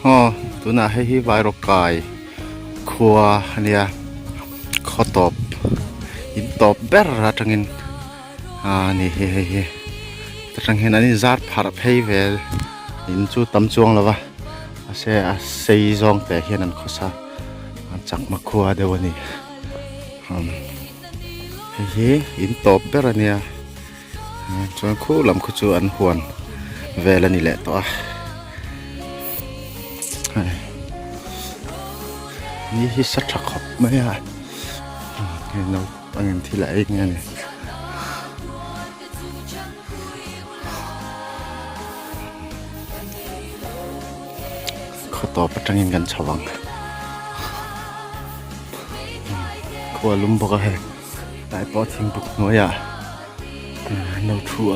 oh tu na hei hi vai ro kai khua ania kho top in top ber ra tangin ni he he he tang hen ani zat phar phei ve in chu tam chuang lawa ase a sei zong te hian an khosa chak ma khua dewani hi in top ber ania chuan khu lam khu chu an huan vel ani le to a ni hi sa thak khop mai a no angin thi lại nghe này khó to bắt trăng gần chawang khua lum bọc hay tại bỏ thiên bục nói à nấu chua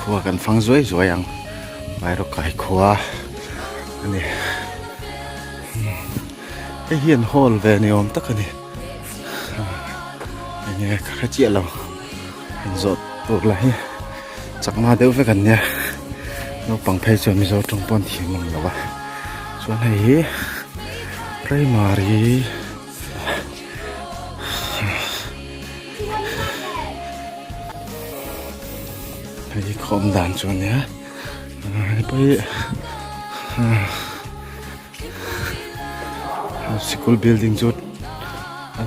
khua gần phăng dưới rồi ăn bài đó cải khua này cái hiền hồn về này ôm tất cả này nghe khá chia lòng rột tụt lại chắc mà đỡ phải gần nha nó bằng phe chuẩn bị rồi trong bọn thì mong là vậy chỗ này primary hay không đàn chỗ nhé bây school building chút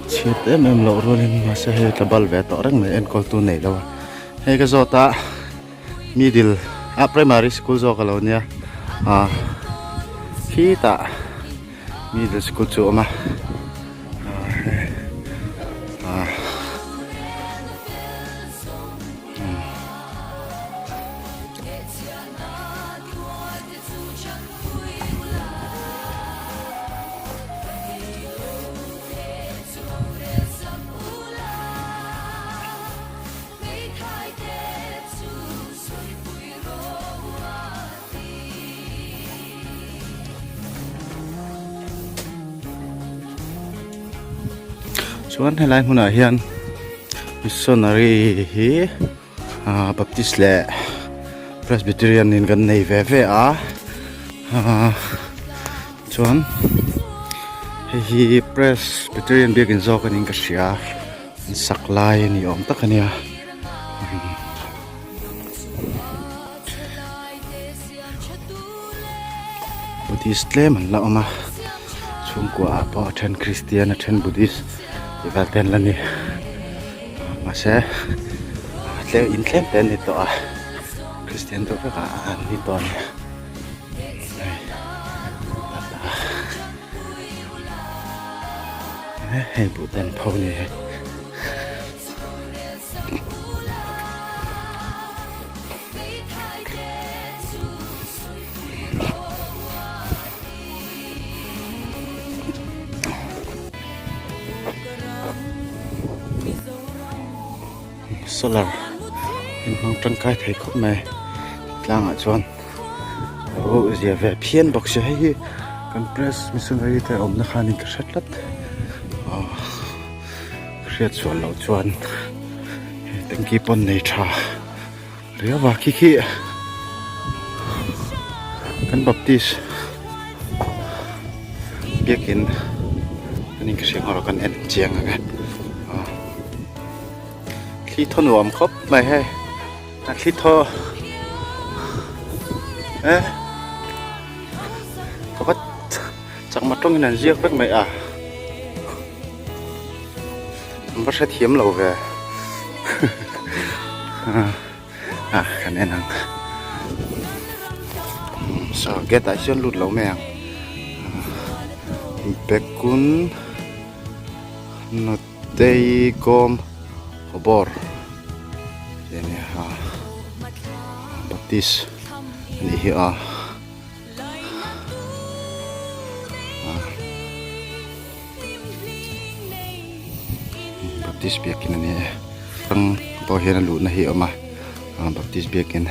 chết em lộ rồi nên mà sẽ hay là bal vẽ tỏ rằng này em coi tu này đâu hay cái do ta middle primary school do cái lâu nha khi ta middle school chỗ mà chuan helai hmunah hian missionary hi baptist le presbyterian in kan nei ve ve a chuan hi presbyterian biakin zawk anin ka hria an sak lai ni awm tak ania buddhist tlem an la awma chhungkua pawh a then christian a then buddhist và tên là gì mà sẽ theo in thêm tên thì tọa Christian tôi các bạn đi toàn hay bộ tên phâu này solar in hong trăng kai thấy khóc mẹ lang ở chuan ô giờ về phiên bọc xe hay con press missionary tại ông nó khai nên cái rất lắm riết chuan lâu chuan tiếng kia pon này trà riết và khi con baptist biết in nên cái chuyện họ con ăn chiang à khi thôn nuông khóc mày hay khi thô có bắt chẳng mặt trong cái riêng với mày bắt sẽ thiếm lầu về khả năng sao cái tại xuyên lụt lẩu mèo bé cún nó tây gom bor ini baptis ini baptist biakin ani pang po hian lu na hi oma baptist biakin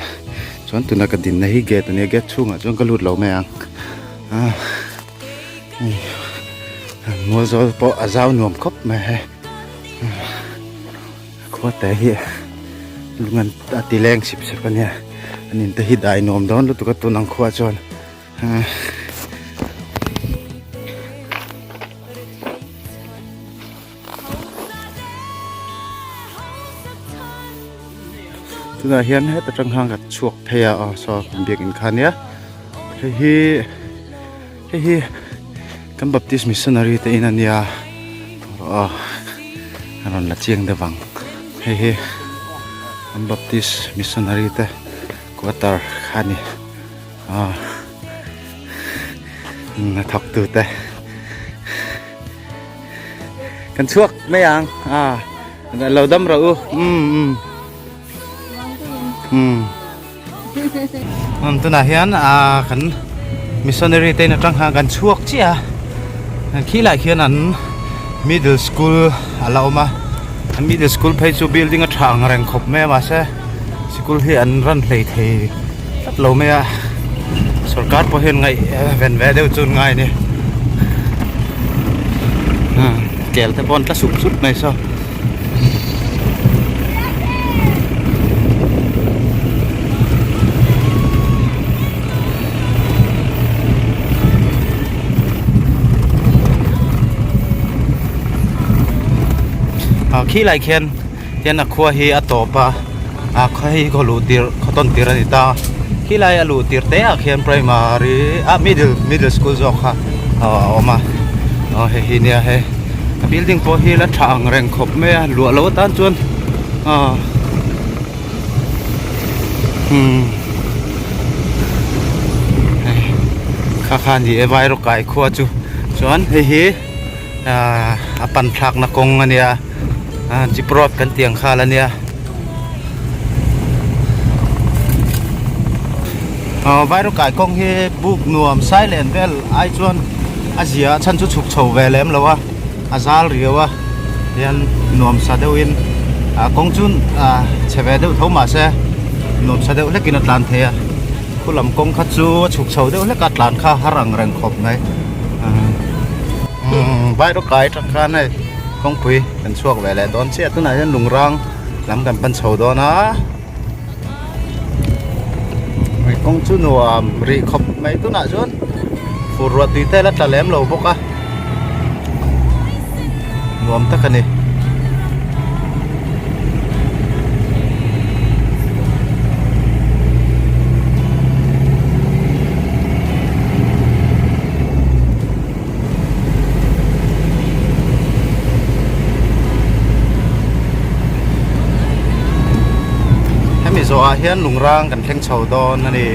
chuan tuna ka din na hi gate ani gate chunga chuan ka lut lo me ang mua zo po azau nuam khop me he khwa ta hi lungan ati leng sip sip ania anin ta hi dai nom don lu tu ka tunang khwa chuan tuna hian he ta tang hang ka chuak theya so biakin khania hi kan baptist missionary te in ania aron la chiang de wang he kan baptist missionary te quarter khani na thok tu te kan chuak me yang lo dam ra u tuna hian kan missionary te na tang hang kan chuak chia khi lại khian an middle school alauma an middle school phei chu building a thang reng khop me ma se school hi an ran hlei thei tat lo me a sarkar po hen ngai ven ve deu chun ngai ni kel te bon ta sup sup mai so khi lại khian hian a khua hi a topa khai ko lu tir khoton tir ani ta khi lại a lu tir te a khian primary middle school zo kha oma he hi nia he building po hi la thang reng khop me lu lo tan chuan kha ni e vai ro kai khua chu chuan hi a pan thak na kong ania jiprot kan tiang kha la nia vai ro kai kong hi buk nuam silent bell ai chuan azia chan chu chuk chho ve lem lawa azal riwa hian nuam sa deuin kong chun cheve deu thoma se nuam sa deu lekin atlan thea khulam kong kha chu chuk chho deu lek atlan kha harang reng khop ngai vai ro kai tak kha nai kong pui kan chuak ve le don che tuna hian lungrang lam kan pan chho do na mai kong chu nuam ri khop mai tuna chuan furwa ti te la tlalem lo boka nuam ta kani zo hian lungrang kan thleng chho don ani